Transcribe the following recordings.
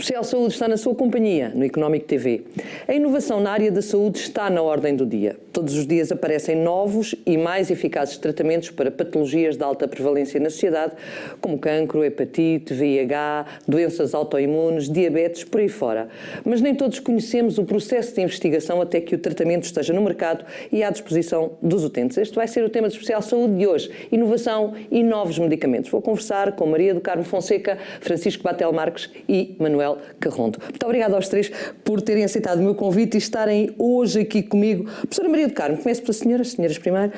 Especial Saúde está na sua companhia, no Económico TV. A inovação na área da saúde está na ordem do dia. Todos os dias aparecem novos e mais eficazes tratamentos para patologias de alta prevalência na sociedade, como cancro, hepatite, VIH, doenças autoimunes, diabetes, por aí fora. Mas nem todos conhecemos o processo de investigação até que o tratamento esteja no mercado e à disposição dos utentes. Este vai ser o tema do Especial Saúde de hoje: inovação e novos medicamentos. Vou conversar com Maria do Carmo Fonseca, Francisco Batel Marques e Manuel Carrondo. Muito obrigada aos três por terem aceitado o meu convite e estarem hoje aqui comigo. Professora Maria do Carmo, começo pela senhoras primeiro.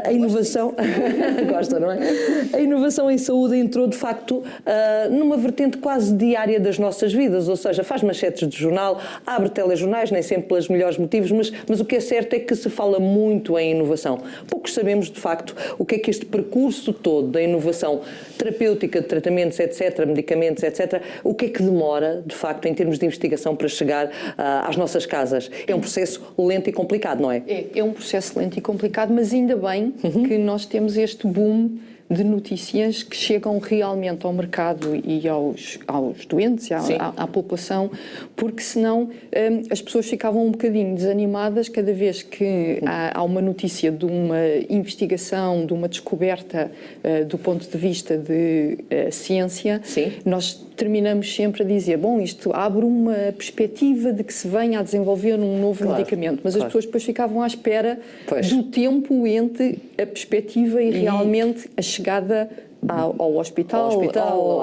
A inovação... Gosta, não é? A inovação em saúde entrou, de facto, numa vertente quase diária das nossas vidas, ou seja, faz manchetes de jornal, abre telejornais, nem sempre pelos melhores motivos, mas o que é certo é que se fala muito em inovação. Poucos sabemos, de facto, o que é que este percurso todo da inovação terapêutica, de tratamentos, etc., medicamentos, etc., o que é que demora, de facto, em termos de investigação para chegar às nossas casas. É um processo lento e complicado, não é? É um processo lento e complicado, mas ainda bem que nós temos este boom de notícias que chegam realmente ao mercado e aos doentes, à população, porque senão as pessoas ficavam um bocadinho desanimadas cada vez que há uma notícia de uma investigação, de uma descoberta do ponto de vista de ciência. Sim. Nós terminamos sempre a dizer, bom, isto abre uma perspectiva de que se venha a desenvolver um novo medicamento, mas as pessoas depois ficavam à espera do tempo entre a perspectiva e realmente a chegada ao hospital,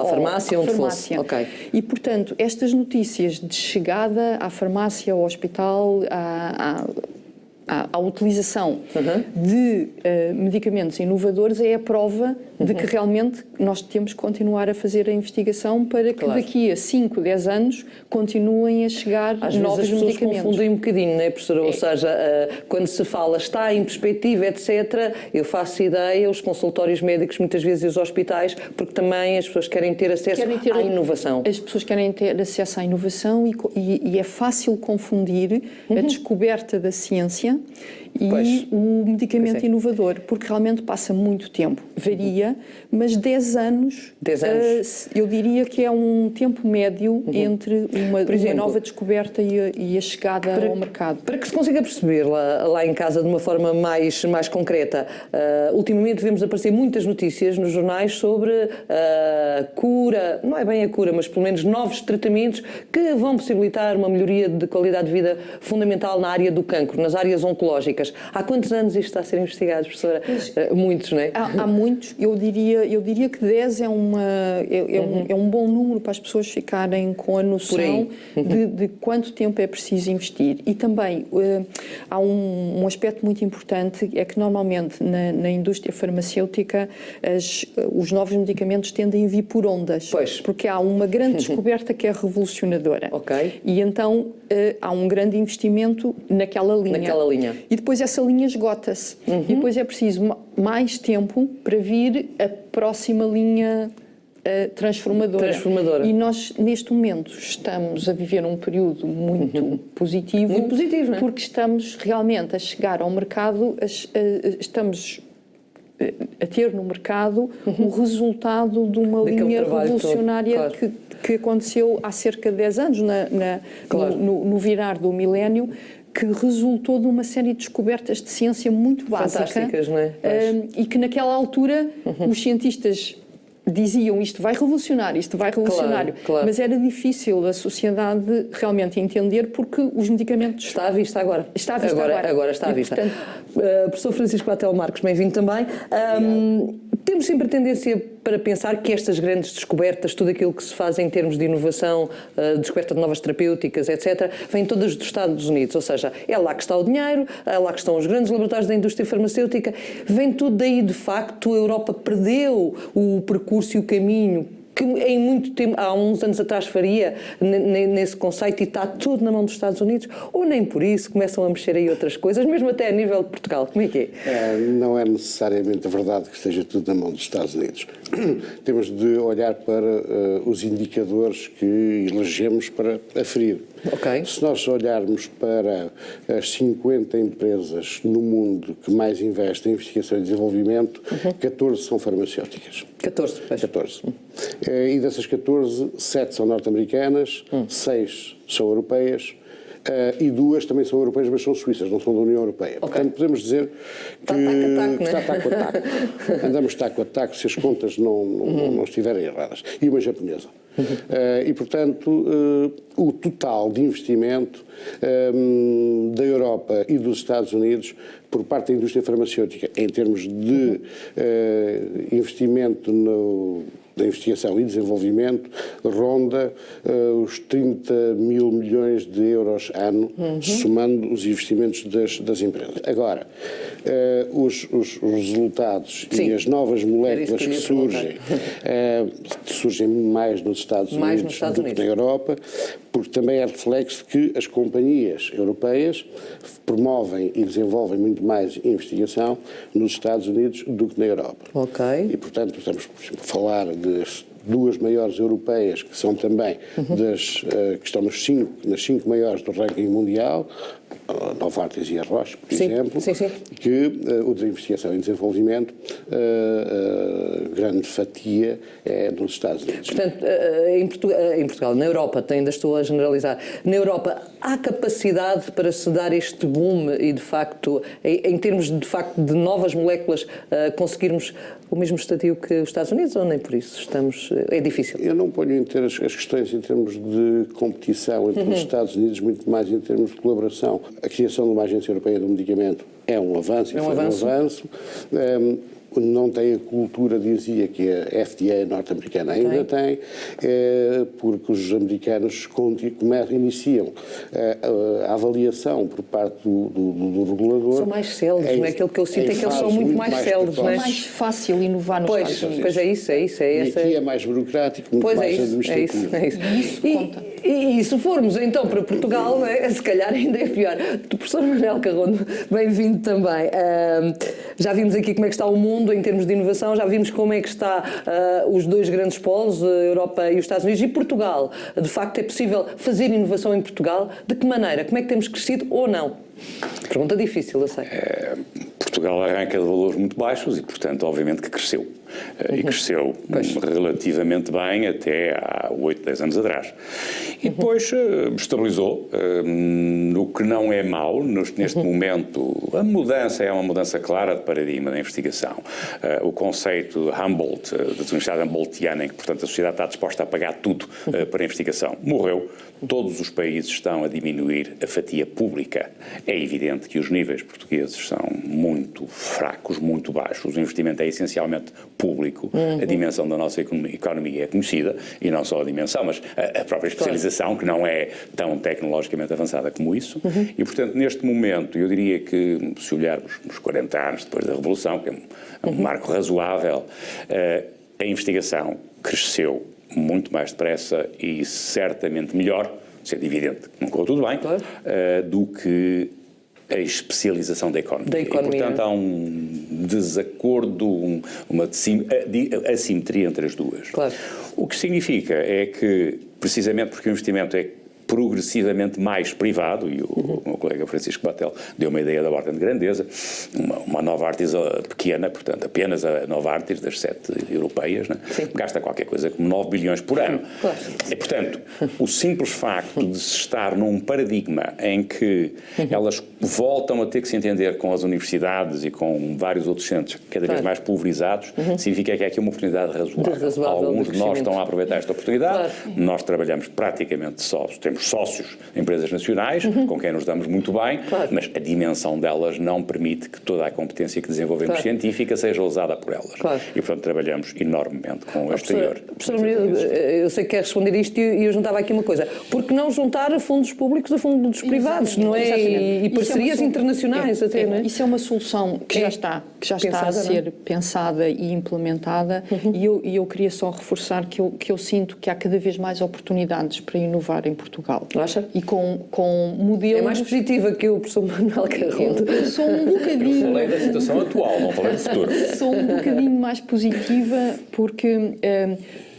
à farmácia, onde fosse. Okay. E, portanto, estas notícias de chegada à farmácia, ao hospital, à utilização de medicamentos inovadores é a prova de que realmente nós temos que continuar a fazer a investigação para que daqui a 5, 10 anos continuem a chegar novos medicamentos. Às vezes as pessoas confundem um bocadinho, não é, professora? Ou seja, quando se fala está em perspectiva, etc., eu faço ideia, os consultórios médicos muitas vezes e os hospitais, porque também as pessoas querem ter acesso à inovação. As pessoas querem ter acesso à inovação e é fácil confundir a descoberta da ciência e o medicamento inovador, porque realmente passa muito tempo. Varia, mas 10 anos, eu diria que é um tempo médio entre uma nova descoberta e a chegada ao mercado. Para que se consiga perceber lá em casa de uma forma mais concreta, ultimamente vemos aparecer muitas notícias nos jornais sobre a cura, não é bem a cura, mas pelo menos novos tratamentos que vão possibilitar uma melhoria de qualidade de vida fundamental na área do cancro, nas áreas oncológicas. Há quantos anos isto está a ser investigado, professora? Muitos, não é? Há muitos. Eu diria que 10 é um bom número para as pessoas ficarem com a noção de quanto tempo é preciso investir. E também há um aspecto muito importante, é que normalmente na indústria farmacêutica os novos medicamentos tendem a vir por ondas. Porque há uma grande descoberta que é revolucionadora. E então há um grande investimento naquela linha. E depois essa linha esgota-se. E depois é preciso mais tempo para vir a próxima linha transformadora. E nós, neste momento, estamos a viver um período muito positivo. Muito positivo, não é? Porque estamos realmente a chegar ao mercado, estamos a ter no mercado o resultado de uma linha revolucionária que aconteceu há cerca de 10 anos, no virar do milénio, que resultou de uma série de descobertas de ciência muito básica. Fantásticas, não é? E que naquela altura os cientistas diziam isto vai revolucionar, Claro. mas era difícil a sociedade realmente entender porque os medicamentos... Está à vista agora. Está à vista agora. Agora está à vista. Portanto, professor Francisco Batel Marques, bem-vindo também. Temos sempre a tendência para pensar que estas grandes descobertas, tudo aquilo que se faz em termos de inovação, descoberta de novas terapêuticas, etc., vêm todas dos Estados Unidos, ou seja, é lá que está o dinheiro, é lá que estão os grandes laboratórios da indústria farmacêutica, vem tudo daí. De facto, a Europa perdeu o percurso e o caminho que em muito tempo, há uns anos atrás faria nesse conceito, e está tudo na mão dos Estados Unidos, ou nem por isso começam a mexer aí outras coisas, mesmo até a nível de Portugal. Como é que é? Não é necessariamente verdade que esteja tudo na mão dos Estados Unidos. Temos de olhar para os indicadores que elegemos para aferir. Se nós olharmos para as 50 empresas no mundo que mais investem em investigação e desenvolvimento, 14 são farmacêuticas. 14. 14. E dessas 14, 7 são norte-americanas, 6 são europeias, e 2 também são europeias, mas são suíças, não são da União Europeia. Portanto, podemos dizer que está taco a taco. Andamos taco a taco se as contas não estiverem erradas. E uma japonesa. E, portanto, o total de investimento da Europa e dos Estados Unidos por parte da indústria farmacêutica, em termos de investimento da investigação e desenvolvimento, ronda os 30 mil milhões de euros ano, somando os investimentos das empresas. Agora, os resultados e as novas moléculas que surgem mais nos Estados Unidos do que na Europa, porque também é reflexo de que as companhias europeias promovem e desenvolvem muito mais investigação nos Estados Unidos do que na Europa. E, portanto, estamos, por exemplo, a falar das 2 maiores europeias, que são também que estão nas 5 maiores do ranking mundial, a Novartis e a Roche, por exemplo, que o de investigação e desenvolvimento, grande fatia é nos Estados Unidos. Portanto, em Portugal, na Europa, ainda estou a generalizar, na Europa há capacidade para se dar este boom e, de facto, em termos de novas moléculas, conseguirmos o mesmo estadio que os Estados Unidos, ou nem por isso? É difícil? Eu não ponho as questões em termos de competição entre os Estados Unidos, muito mais em termos de colaboração. A criação de uma agência europeia do medicamento é um avanço, um avanço. Não tem a cultura, dizia, que a FDA norte-americana ainda tem, porque os americanos iniciam a avaliação por parte do regulador. São mais céleres, não é? Aquilo que eu sinto é que eles são muito mais céleres. É mais fácil inovar nos Estados Unidos. Pois é isso. E aqui é mais burocrático, muito mais administrativo. É isso conta. E se formos então para Portugal, se calhar ainda é pior. O professor Manuel Carrondo, bem-vindo também. Já vimos aqui como é que está o mundo em termos de inovação, já vimos como é que está os 2 grandes polos, a Europa e os Estados Unidos, e Portugal. De facto, é possível fazer inovação em Portugal? De que maneira? Como é que temos crescido ou não? Pergunta difícil, eu sei. Portugal arranca de valores muito baixos e, portanto, obviamente que cresceu. E cresceu relativamente bem até há 8, 10 anos atrás. E depois estabilizou, o que não é mau. Neste momento, a mudança é uma mudança clara de paradigma da investigação. O conceito Humboldt, da Universidade Humboldtiana, em que, portanto, a sociedade está disposta a pagar tudo para a investigação, morreu. Todos os países estão a diminuir a fatia pública. É evidente que os níveis portugueses são muito fracos, muito baixos. O investimento é essencialmente público. A dimensão da nossa economia é conhecida, e não só a dimensão, mas a própria especialização, que não é tão tecnologicamente avançada como isso. E, portanto, neste momento, eu diria que, se olharmos nos 40 anos depois da Revolução, que é um marco razoável, a investigação cresceu muito mais depressa e certamente melhor, sendo evidente que não correu tudo bem, do que a especialização da economia. E, portanto, há um desacordo, uma assimetria entre as duas. O que significa é que, precisamente porque o investimento é progressivamente mais privado, e o meu colega Francisco Batel deu uma ideia da ordem de grandeza, uma Novartis pequena, portanto, apenas a Novartis das 7 europeias, né, gasta qualquer coisa como 9 bilhões por ano. E, portanto, o simples facto de se estar num paradigma em que elas voltam a ter que se entender com as universidades e com vários outros centros cada vez mais pulverizados, significa que há aqui uma oportunidade razoável. Alguns de nós estão a aproveitar esta oportunidade. Nós trabalhamos praticamente só, temos sócios em empresas nacionais, com quem nos damos muito bem, mas a dimensão delas não permite que toda a competência que desenvolvemos científica seja usada por elas. E, portanto, trabalhamos enormemente com o exterior. Professor, eu sei que quer responder isto e eu juntava aqui uma coisa. Por que não juntar a fundos públicos a fundos privados, não é? E parcerias internacionais até, não é? Isso é uma solução que já está a ser pensada e implementada, e eu queria só reforçar que eu sinto que há cada vez mais oportunidades para inovar em Portugal. Acha? E com modelos... É mais positiva que o professor Manuel Carrondo. Eu sou um bocadinho... Eu falei da situação atual, não falei do futuro. Sou um bocadinho mais positiva porque...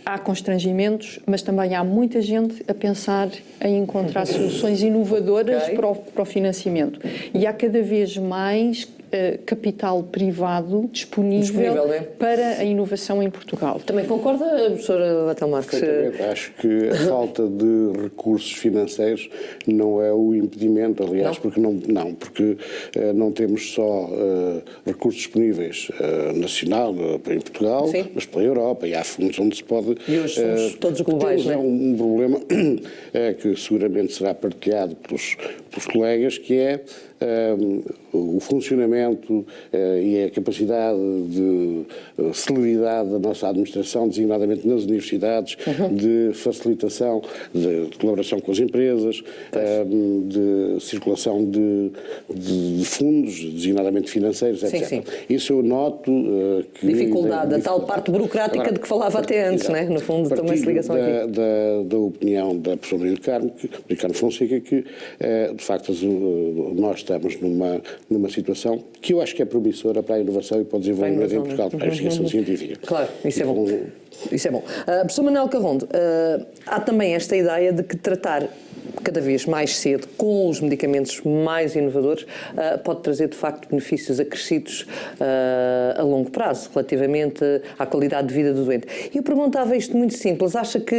há constrangimentos, mas também há muita gente a pensar em encontrar soluções inovadoras para o financiamento. E há cada vez mais capital privado disponível para a inovação em Portugal. Também concorda, professora Batel Marques? Acho que a falta de recursos financeiros não é o impedimento, aliás, porque não temos só recursos disponíveis nacional em Portugal, sim, mas pela Europa, e há fundos onde se pode... E hoje somos todos globais, não é? Um problema que seguramente será partilhado pelos colegas, que é o funcionamento e a capacidade de celeridade da nossa administração, designadamente nas universidades, de facilitação, de colaboração com as empresas, de circulação de fundos, designadamente financeiros, etc. Sim. Isso eu noto que... Dificuldade, a tal parte burocrática agora, de que falava até antes, não é? No fundo, também se ligação aqui. Da opinião da professora Maria do Carmo Fonseca, que de facto nós estamos numa situação que eu acho que é promissora para a inovação e para o desenvolvimento em Portugal, para a investigação científica. Claro, isso é bom. Isso é bom. Professor Manuel Carrondo, há também esta ideia de que tratar cada vez mais cedo com os medicamentos mais inovadores pode trazer de facto benefícios acrescidos a longo prazo relativamente à qualidade de vida do doente. E eu perguntava isto muito simples, acha que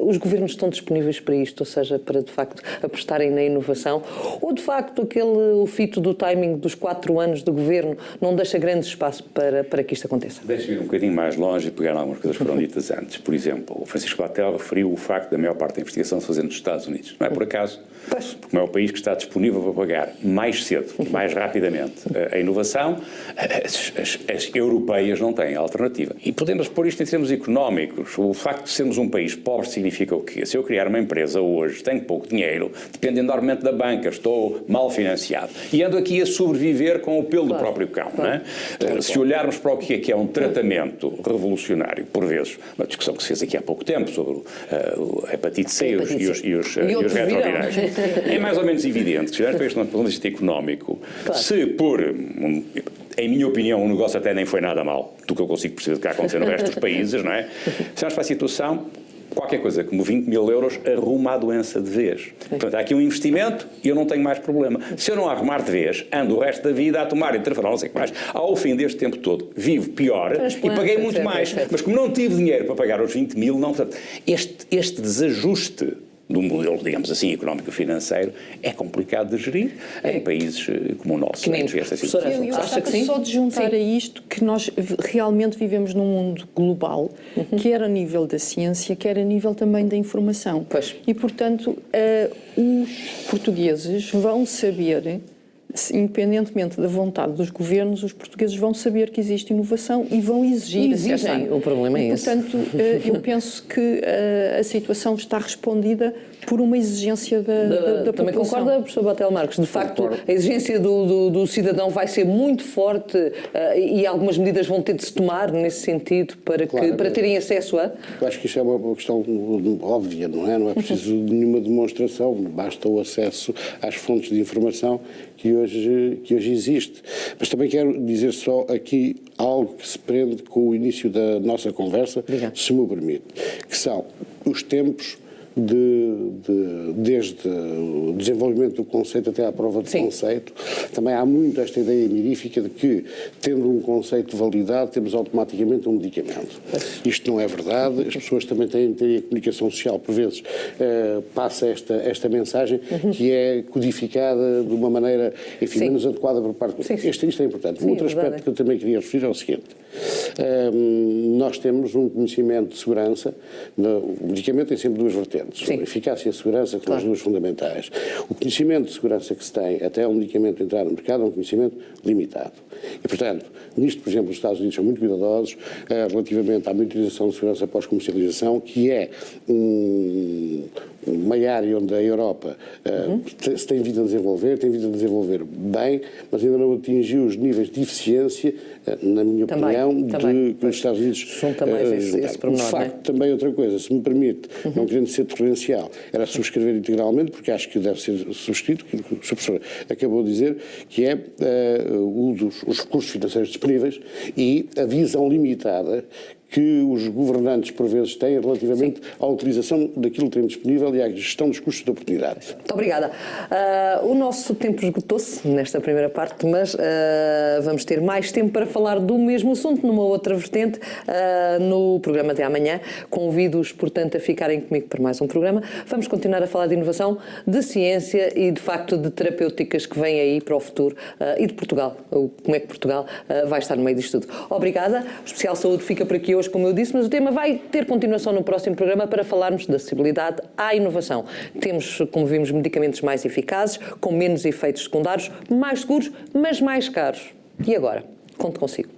os governos estão disponíveis para isto, ou seja, para de facto apostarem na inovação, ou de facto o fito do timing dos 4 anos do governo não deixa grande espaço para que isto aconteça? Deixa-me ir um bocadinho mais longe e pegar algumas coisas que foram ditas antes. Por exemplo, o Francisco Batel referiu o facto da maior parte da investigação se fazer nos Estados Unidos. Não é por acaso, porque não é o país que está disponível para pagar mais cedo, mais rapidamente a inovação. As europeias não têm alternativa. E podemos pôr isto em termos económicos. O facto de sermos um país pobre significa o quê? Se eu criar uma empresa hoje, tenho pouco dinheiro, dependo enormemente da banca, estou mal financiado. E ando aqui a sobreviver com o pelo do próprio cão. Não é? Se olharmos para o que é um tratamento revolucionário, por vezes, uma discussão que se fez aqui há pouco tempo sobre a hepatite C e os retrovirais, é mais ou menos evidente que, se olharmos para este ponto de vista económico, se em minha opinião, o negócio até nem foi nada mal, do que eu consigo perceber do que acontecer no resto dos países, não é? Se olharmos para a situação, qualquer coisa como 20 mil euros arruma a doença de vez. Portanto, há aqui um investimento e eu não tenho mais problema. Se eu não arrumar de vez, ando o resto da vida a tomar interferon, não sei o que mais. Ao fim deste tempo todo, vivo pior e paguei muito mais. Mas como não tive dinheiro para pagar os 20 mil, não. Portanto, este desajuste do modelo, digamos assim, económico-financeiro, é complicado de gerir em países como o nosso. Eu gostava só de juntar a isto que nós realmente vivemos num mundo global, quer a nível da ciência, quer a nível também da informação. E, portanto, os portugueses vão saber, independentemente da vontade dos governos, os portugueses vão saber que existe inovação e vão exigir essa. O problema é esse. Portanto, eu penso que a situação está respondida por uma exigência da Também população. concorda, professor Batel Marques? De facto, a exigência do cidadão vai ser muito forte e algumas medidas vão ter de se tomar nesse sentido para terem acesso a... Eu acho que isso é uma questão óbvia, não é? Não é preciso nenhuma demonstração, basta o acesso às fontes de informação que hoje existe. Mas também quero dizer só aqui algo que se prende com o início da nossa conversa, se me permite, que são os tempos desde o desenvolvimento do conceito até à prova de conceito. Também há muito esta ideia mirífica de que, tendo um conceito validado, temos automaticamente um medicamento. Isto não é verdade. As pessoas também têm de ter a comunicação social, por vezes, passa esta mensagem que é codificada de uma maneira, enfim, menos adequada por parte do... Isto é importante. Outro aspecto que eu também queria referir é o seguinte. Nós temos um conhecimento de segurança. O medicamento tem sempre duas vertentes. A eficácia e a segurança, que são as duas fundamentais. O conhecimento de segurança que se tem até um medicamento entrar no mercado é um conhecimento limitado. E, portanto, nisto, por exemplo, os Estados Unidos são muito cuidadosos relativamente à monitorização de segurança pós-comercialização, que é uma área onde a Europa se tem vindo a desenvolver bem, mas ainda não atingiu os níveis de eficiência, na minha opinião, que os Estados Unidos são também esse pormenor, de facto, também outra coisa, se me permite, não querendo ser torrencial, era subscrever integralmente, porque acho que deve ser subscrito, que o professor acabou de dizer, que é os recursos financeiros disponíveis e a visão limitada que os governantes, por vezes, têm relativamente à utilização daquilo que tem disponível e à gestão dos custos de oportunidade. Muito obrigada. O nosso tempo esgotou-se nesta primeira parte, mas vamos ter mais tempo para falar do mesmo assunto numa outra vertente no programa de amanhã. Convido-os, portanto, a ficarem comigo para mais um programa. Vamos continuar a falar de inovação, de ciência e, de facto, de terapêuticas que vêm aí para o futuro e de Portugal. Como é que Portugal vai estar no meio disto tudo. Obrigada. O Especial Saúde fica por aqui hoje, como eu disse, mas o tema vai ter continuação no próximo programa para falarmos da acessibilidade à inovação. Temos, como vimos, medicamentos mais eficazes, com menos efeitos secundários, mais seguros, mas mais caros. E agora? Conto consigo.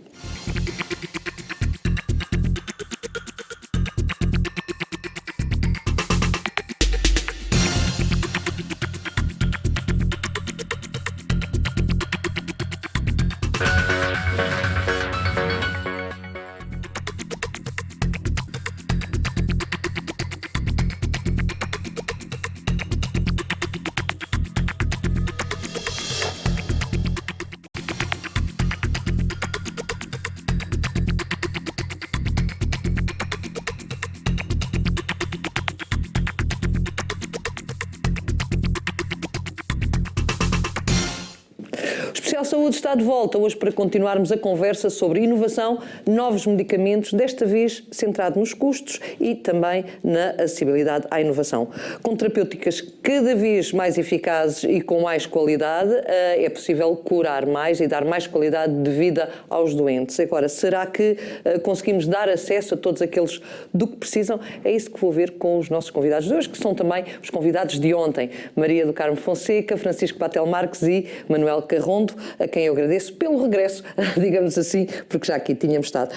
Especial Saúde está de volta hoje para continuarmos a conversa sobre inovação, novos medicamentos, desta vez centrado nos custos e também na acessibilidade à inovação. Com terapêuticas cada vez mais eficazes e com mais qualidade, é possível curar mais e dar mais qualidade de vida aos doentes. Agora, será que conseguimos dar acesso a todos aqueles do que precisam? É isso que vou ver com os nossos convidados de hoje, que são também os convidados de ontem. Maria do Carmo Fonseca, Francisco Patel Marques e Manuel Carrondo, a quem eu agradeço pelo regresso, digamos assim, porque já aqui tínhamos estado.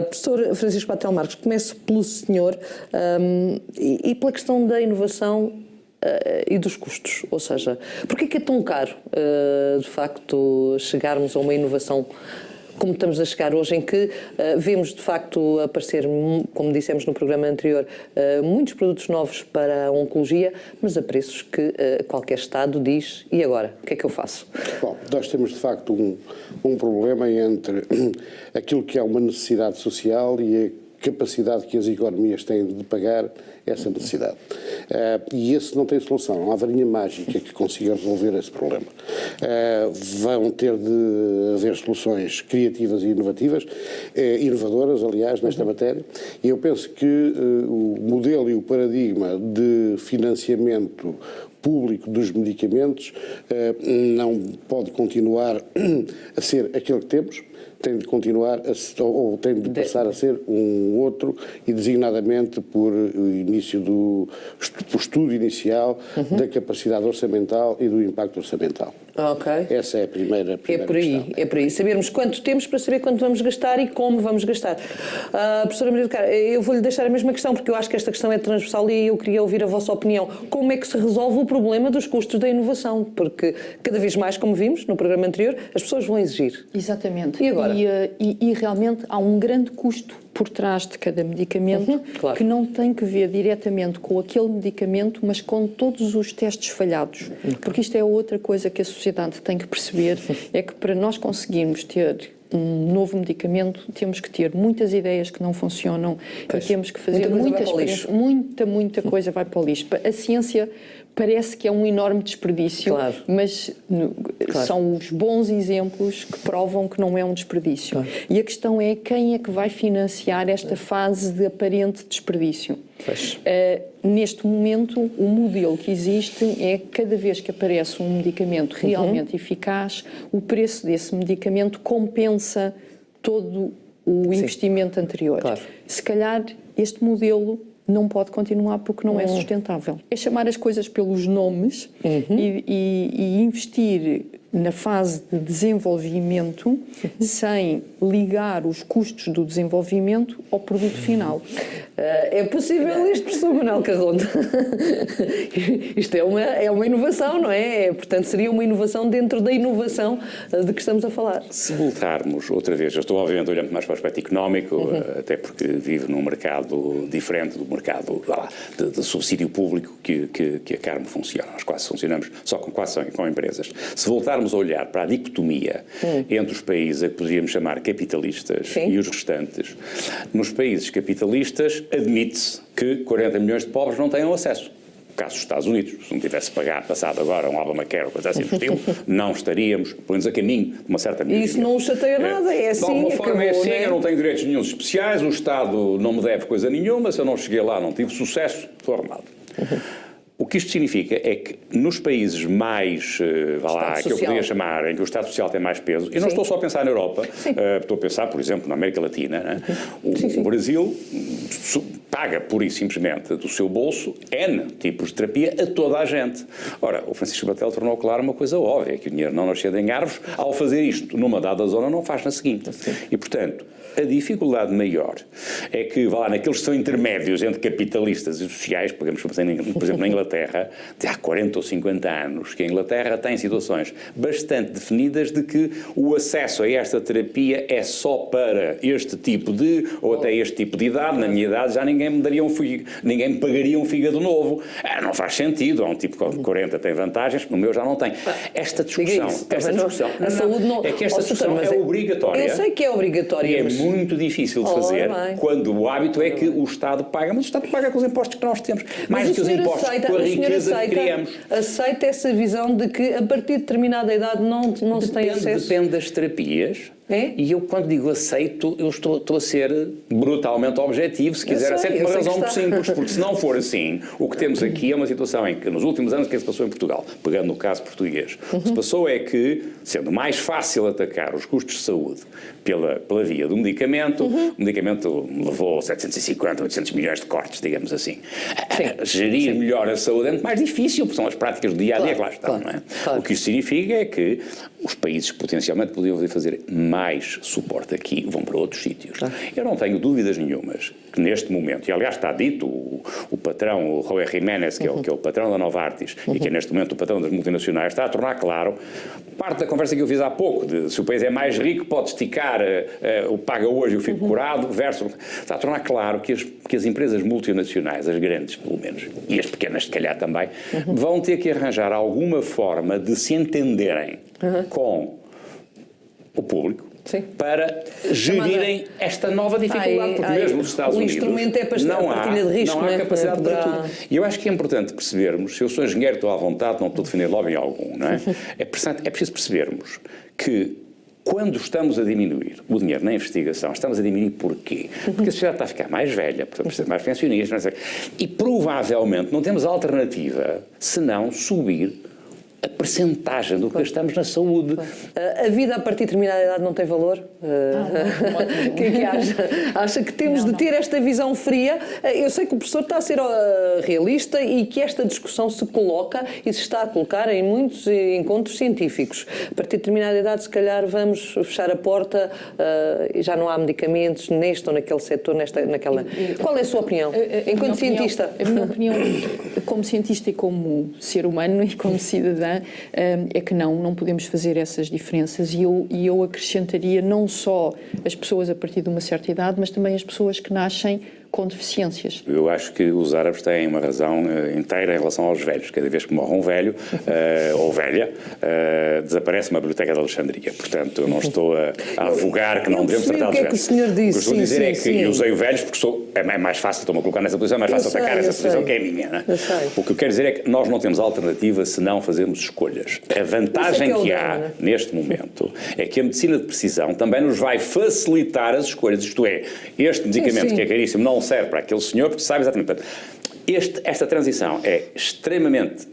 Professor Francisco Patel Marques, começo pelo senhor e pela questão da inovação e dos custos, ou seja, porquê que é tão caro, de facto, chegarmos a uma inovação como estamos a chegar hoje, em que vemos de facto aparecer, como dissemos no programa anterior, muitos produtos novos para a oncologia, mas a preços que qualquer Estado diz, e agora? O que é que eu faço? Bom, nós temos de facto um problema entre aquilo que é uma necessidade social e a capacidade que as economias têm de pagar essa necessidade. E esse não tem solução, não há varinha mágica que consiga resolver esse problema. Vão ter de haver soluções criativas e inovativas, inovadoras, aliás, nesta matéria, e eu penso que o modelo e o paradigma de financiamento público dos medicamentos não pode continuar a ser aquele que temos, tem de continuar ou tem de passar a ser um outro, e designadamente por início do estudo inicial da capacidade orçamental e do impacto orçamental. Ok. Essa é a primeira questão. É por aí. Sabermos quanto temos para saber quanto vamos gastar e como vamos gastar. Professora Maria do Carmo, eu vou-lhe deixar a mesma questão, porque eu acho que esta questão é transversal e eu queria ouvir a vossa opinião. Como é que se resolve o problema dos custos da inovação? Porque cada vez mais, como vimos no programa anterior, as pessoas vão exigir. Exatamente. E agora? E realmente há um grande custo por trás de cada medicamento, claro, que não tem que ver diretamente com aquele medicamento, mas com todos os testes falhados. Porque isto é outra coisa que a sociedade tem que perceber, é que para nós conseguirmos ter um novo medicamento, temos que ter muitas ideias que não funcionam, e temos que fazer muita coisa vai para o lixo. A ciência parece que é um enorme desperdício, claro, mas são os bons exemplos que provam que não é um desperdício. Claro. E a questão é quem é que vai financiar esta fase de aparente desperdício. Neste momento, o modelo que existe é que cada vez que aparece um medicamento realmente eficaz, o preço desse medicamento compensa todo o investimento anterior. Claro. Se calhar este modelo não pode continuar porque não é sustentável. É chamar as coisas pelos nomes e investir na fase de desenvolvimento sem ligar os custos do desenvolvimento ao produto final. É possível isto, professor Manuel Carrondo? Isto é uma inovação, não é? Portanto, seria uma inovação dentro da inovação de que estamos a falar. Se voltarmos outra vez, eu estou obviamente olhando mais para o aspecto económico, até porque vivo num mercado diferente do mercado de subsídio público que a Carmo funciona. Nós quase funcionamos só com empresas. Se voltarmos começarmos a olhar para a dicotomia entre os países a que poderíamos chamar capitalistas e os restantes, nos países capitalistas admite-se que 40 milhões de pobres não tenham acesso. No caso dos Estados Unidos, se não tivesse passado agora um Obamacare ou coisa assim do estilo, não estaríamos, pelo menos a caminho de uma certa medida. Isso não chateia nada, é assim. De alguma forma é assim, né? eu não tenho direitos nenhum especiais, o Estado não me deve coisa nenhuma, se eu não cheguei lá, não tive sucesso, estou arrumado. O que isto significa é que nos países mais, que eu poderia chamar, em que o Estado Social tem mais peso, eu não estou só a pensar na Europa, estou a pensar, por exemplo, na América Latina, né? O Brasil paga, pura e simplesmente, do seu bolso, N tipos de terapia a toda a gente. Ora, o Francisco Batel tornou claro uma coisa óbvia, que o dinheiro não nasce em árvores, ao fazer isto numa dada zona, não faz na seguinte. E, portanto, a dificuldade maior é que, vá lá, naqueles que são intermédios entre capitalistas e sociais, pegamos, por exemplo, na Inglaterra, há 40 ou 50 anos, que a Inglaterra tem situações bastante definidas de que o acesso a esta terapia é só para este tipo de, ou até este tipo de idade. Na minha idade já ninguém me pagaria um fígado novo. Não faz sentido, há um tipo de 40 tem vantagens, no meu já não tem. Esta discussão, a saúde não, é que esta discussão é obrigatória. Eu sei que é obrigatória, mas muito difícil de fazer quando o hábito é que o Estado paga, mas o Estado paga com os impostos que nós temos, mais do que os impostos com a riqueza que criamos. Aceita essa visão de que a partir de determinada idade não se tem acesso? Depende das terapias. E eu, quando digo aceito, eu estou a ser brutalmente objetivo, se quiser, aceito por uma razão muito simples, porque se não for assim, o que temos aqui é uma situação em que, nos últimos anos, o que se passou em Portugal, pegando no caso português, o que se passou é que, sendo mais fácil atacar os custos de saúde pela via do medicamento, o medicamento levou 750, 800 milhões de cortes, digamos assim. Gerir melhor a saúde é muito mais difícil, porque são as práticas do dia-a-dia que lá estão, não é? O que isso significa é que os países que potencialmente podiam fazer mais suporte aqui vão para outros sítios. Eu não tenho dúvidas nenhumas que neste momento, e aliás está dito, o patrão, o Raúl Jiménez, que é o patrão da Novartis, e que é neste momento o patrão das multinacionais, está a tornar claro, parte da conversa que eu fiz há pouco, de se o país é mais rico, pode esticar o paga hoje e eu fico curado, versus, está a tornar claro que as empresas multinacionais, as grandes pelo menos, e as pequenas se calhar também, vão ter que arranjar alguma forma de se entenderem com o público, para gerirem esta nova dificuldade, porque mesmo nos Estados Unidos o instrumento é para a partilha de risco, não há capacidade para tudo. E eu acho que é importante percebermos, se eu sou engenheiro, estou à vontade, não estou a defender lobby algum, não é? É preciso percebermos que quando estamos a diminuir o dinheiro na investigação, estamos a diminuir porquê? Porque a sociedade está a ficar mais velha, portanto precisa de mais pensionistas, e provavelmente não temos alternativa senão subir a percentagem do que gastamos na saúde. A vida a partir de determinada idade não tem valor? O que é que acha? Acha que temos de ter esta visão fria? Eu sei que o professor está a ser realista e que esta discussão se coloca e se está a colocar em muitos encontros científicos. A partir de determinada idade, se calhar, vamos fechar a porta e já não há medicamentos neste ou naquele setor, naquela... Qual é a sua opinião, enquanto cientista? A minha opinião, como cientista e como ser humano e como cidadã, é que não podemos fazer essas diferenças e eu acrescentaria não só as pessoas a partir de uma certa idade, mas também as pessoas que nascem com deficiências. Eu acho que os árabes têm uma razão inteira em relação aos velhos. Cada vez que morre um velho ou velha, desaparece uma biblioteca de Alexandria. Portanto, eu não estou a advogar que não devemos tratar os velhos. O que o senhor disse? O que eu estou a dizer é que eu usei velhos porque é mais fácil, estou-me a colocar nessa posição, é mais fácil atacar essa posição que é a minha. Não é? O que eu quero dizer é que nós não temos alternativa se não fazermos escolhas. A vantagem que há neste momento é que a medicina de precisão também nos vai facilitar as escolhas. Isto é, este medicamento que é caríssimo não serve para aquele senhor, porque sabe exatamente. Esta transição é extremamente,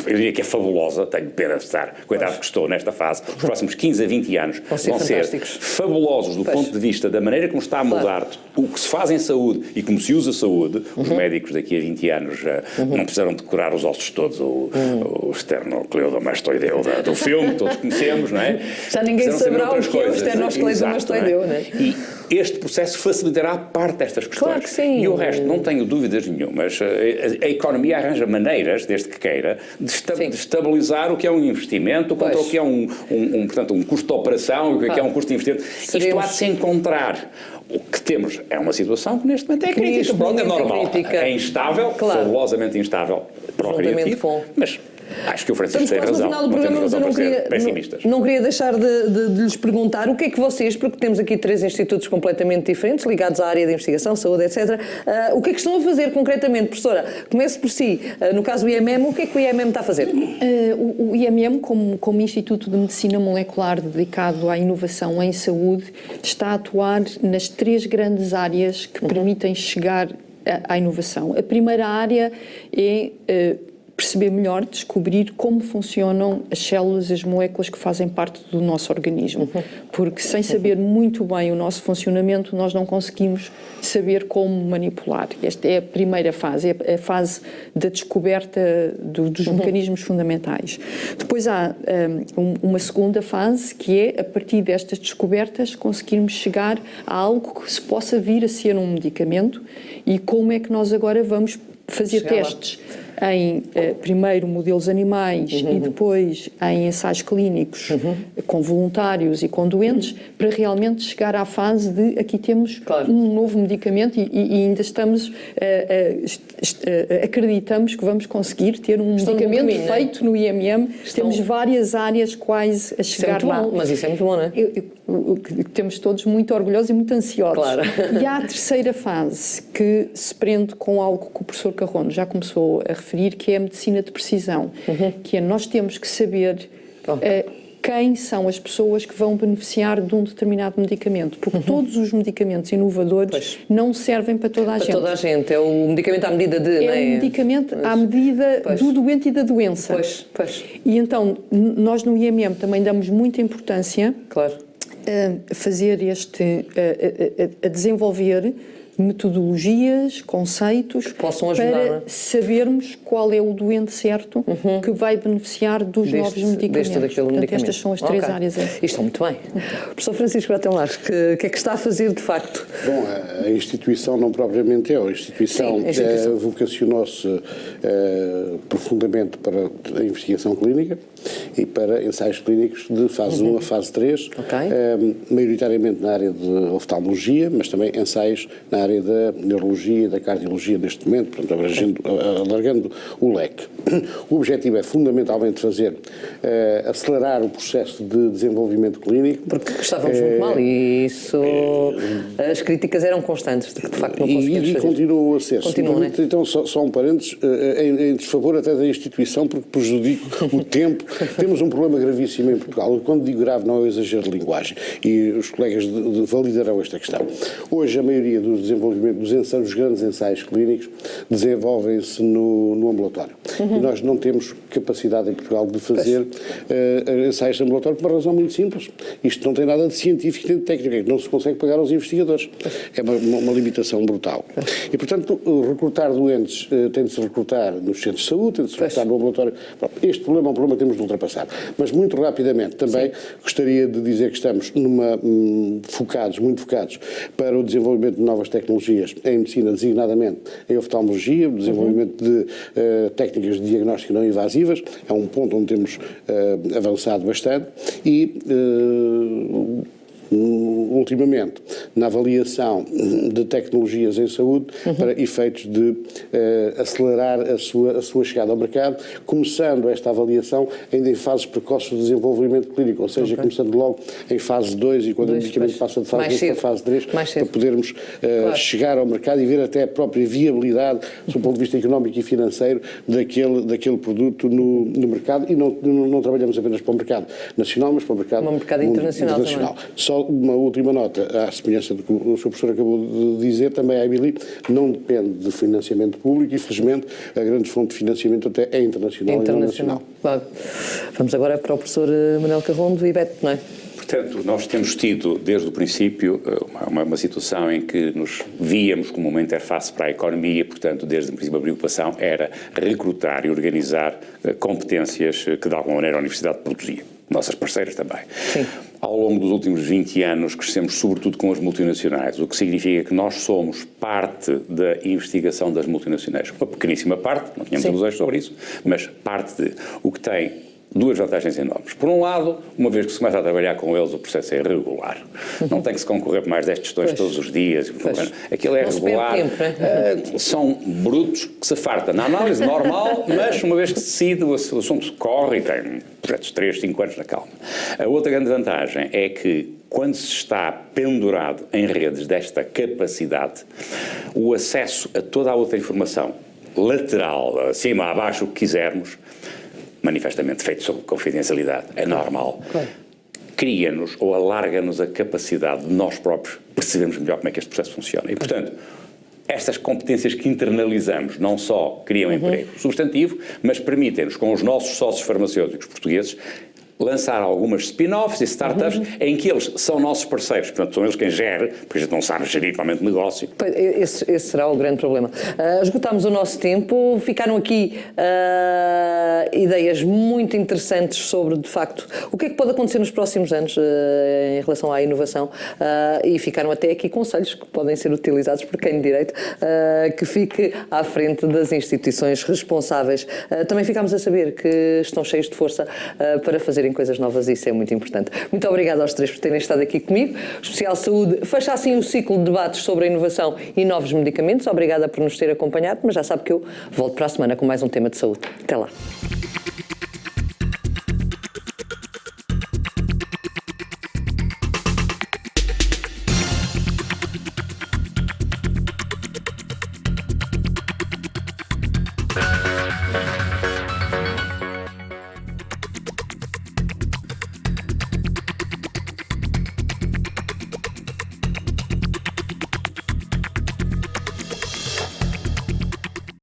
eu diria que é fabulosa, tenho pena de estar com a idade que estou nesta fase, os próximos 15 a 20 anos vão ser fabulosos do ponto de vista da maneira como está a mudar o que se faz em saúde e como se usa a saúde. Os médicos daqui a 20 anos não precisaram de curar os ossos todos, o esternocleidomastoideu do filme, todos conhecemos, não é? Já ninguém saberá o que é o esternocleidomastoideu, não é? E este processo facilitará parte destas questões. Claro que sim. E o resto, não tenho dúvidas nenhumas. A economia arranja maneiras, desde que queira, de estabilizar o que é um investimento contra o que é portanto, um custo de operação e o que é um custo de investimento. Isto há de se encontrar. O que temos é uma situação que neste momento é crítica. Pronto, é normal. É instável, fabulosamente instável para o criativo, mas Acho que o Francisco tem Estamos razão. quase no final do programa, mas eu não queria deixar de lhes perguntar o que é que vocês, porque temos aqui 3 institutos completamente diferentes, ligados à área de investigação, saúde, etc. O que é que estão a fazer concretamente, professora? Comece por si. No caso do IMM, o que é que o IMM está a fazer? O IMM, como Instituto de Medicina Molecular dedicado à inovação em saúde, está a atuar nas 3 grandes áreas que permitem chegar à inovação. A primeira área é perceber melhor, descobrir como funcionam as células e as moléculas que fazem parte do nosso organismo. Porque sem saber muito bem o nosso funcionamento, nós não conseguimos saber como manipular. Esta é a primeira fase, é a fase da descoberta dos mecanismos fundamentais. Depois há uma segunda fase, que é, a partir destas descobertas, conseguirmos chegar a algo que se possa vir a ser um medicamento e como é que nós agora vamos fazer testes em, primeiro, modelos animais e depois em ensaios clínicos com voluntários e com doentes, para realmente chegar à fase de aqui temos um novo medicamento e ainda acreditamos que vamos conseguir ter um medicamento feito no IMM. Temos várias áreas quase a chegar lá. Mas isso é muito bom, não é? Temos todos muito orgulhosos e muito ansiosos. Claro. E há a terceira fase, que se prende com algo que o professor Carrono já começou a referir, que é a medicina de precisão, que é nós temos que saber quem são as pessoas que vão beneficiar de um determinado medicamento, porque todos os medicamentos inovadores não servem para toda a gente. Para toda a gente, é o medicamento à medida de... É o medicamento à medida do doente e da doença. E então, nós no IMM também damos muita importância a fazer a desenvolver metodologias, conceitos que possam ajudar, para sabermos qual é o doente certo que vai beneficiar dos novos medicamentos. Portanto, estas são as 3 áreas. Isto está muito bem. Professor Francisco Batelmarques, o que é que está a fazer de facto? Bom, a instituição não propriamente é. A instituição vocacionou-se profundamente para a investigação clínica e para ensaios clínicos de fase 1 a fase 3, maioritariamente na área de oftalmologia, mas também ensaios na área da neurologia e da cardiologia neste momento, portanto, alargando o leque. O objetivo é fundamentalmente acelerar o processo de desenvolvimento clínico. Porque estávamos muito mal e isso, as críticas eram constantes, de que de facto não conseguimos fazer. E continuam a ser. Continuam, né? Então, só um parênteses, em desfavor até da instituição, porque prejudica o tempo. Temos um problema gravíssimo em Portugal. Quando digo grave, não é um exagero de linguagem. E os colegas validarão esta questão. Hoje, a maioria dos desenvolvimentos dos ensaios, dos grandes ensaios clínicos, desenvolvem-se no ambulatório. E nós não temos capacidade em Portugal de fazer ensaios de ambulatório por uma razão muito simples. Isto não tem nada de científico nem de técnico, não se consegue pagar aos investigadores. É uma limitação brutal. E, portanto, recrutar doentes tem de se recrutar nos centros de saúde, tem de se recrutar no ambulatório. Este problema é um problema que temos de ultrapassar. Mas, muito rapidamente, também gostaria de dizer que estamos muito focados para o desenvolvimento de novas tecnologias em medicina, designadamente em oftalmologia, o desenvolvimento de técnicas de diagnóstico não invasivas, é um ponto onde temos avançado bastante e ultimamente na avaliação de tecnologias em saúde para efeitos de acelerar a sua chegada ao mercado, começando esta avaliação ainda em fases precoces de desenvolvimento clínico, ou seja, começando logo em fase 2 e quando o medicamento passa de fase 2 para fase 3, para podermos chegar ao mercado e ver até a própria viabilidade, do ponto de vista económico e financeiro, daquele produto no mercado. E não trabalhamos apenas para o mercado nacional, mas para o mercado internacional. Só uma última nota, à semelhança do que o Sr. Professor acabou de dizer, também a IBLI não depende de financiamento público e, felizmente, a grande fonte de financiamento até é internacional. E não nacional. Claro. Vamos agora para o Professor Manuel Carrono do IBET, não é? Portanto, nós temos tido, desde o princípio, uma situação em que nos víamos como uma interface para a economia, portanto, desde o princípio a preocupação era recrutar e organizar competências que, de alguma maneira, a Universidade produzia. Nossas parceiras também. Sim. Ao longo dos últimos 20 anos crescemos sobretudo com as multinacionais, o que significa que nós somos parte da investigação das multinacionais. Uma pequeníssima parte, não tínhamos ilusões sobre isso, mas parte de o que tem duas vantagens enormes. Por um lado, uma vez que se começa a trabalhar com eles, o processo é regular. Não tem que se concorrer por mais 10 questões todos os dias. Aquilo é regular. Tempo, é? São brutos que se fartam na análise normal, mas uma vez que se decide, o assunto corre e tem projetos de 3, 5 anos na calma. A outra grande vantagem é que, quando se está pendurado em redes desta capacidade, o acesso a toda a outra informação, lateral, acima, abaixo, o que quisermos, manifestamente feito sob confidencialidade, é normal, cria-nos ou alarga-nos a capacidade de nós próprios percebermos melhor como é que este processo funciona. E, portanto, estas competências que internalizamos não só criam emprego substantivo, mas permitem-nos, com os nossos sócios farmacêuticos portugueses, lançar algumas spin-offs e startups em que eles são nossos parceiros, portanto são eles quem gera, porque a gente não sabe gerir realmente negócio. Esse será o grande problema. Esgotámos o nosso tempo, ficaram aqui ideias muito interessantes sobre, de facto, o que é que pode acontecer nos próximos anos em relação à inovação e ficaram até aqui conselhos que podem ser utilizados por quem de direito que fique à frente das instituições responsáveis. Também ficámos a saber que estão cheios de força para fazerem coisas novas e isso é muito importante. Muito obrigada aos três por terem estado aqui comigo. O Especial Saúde fecha assim o ciclo de debates sobre a inovação e novos medicamentos. Obrigada por nos ter acompanhado, mas já sabe que eu volto para a semana com mais um tema de saúde. Até lá.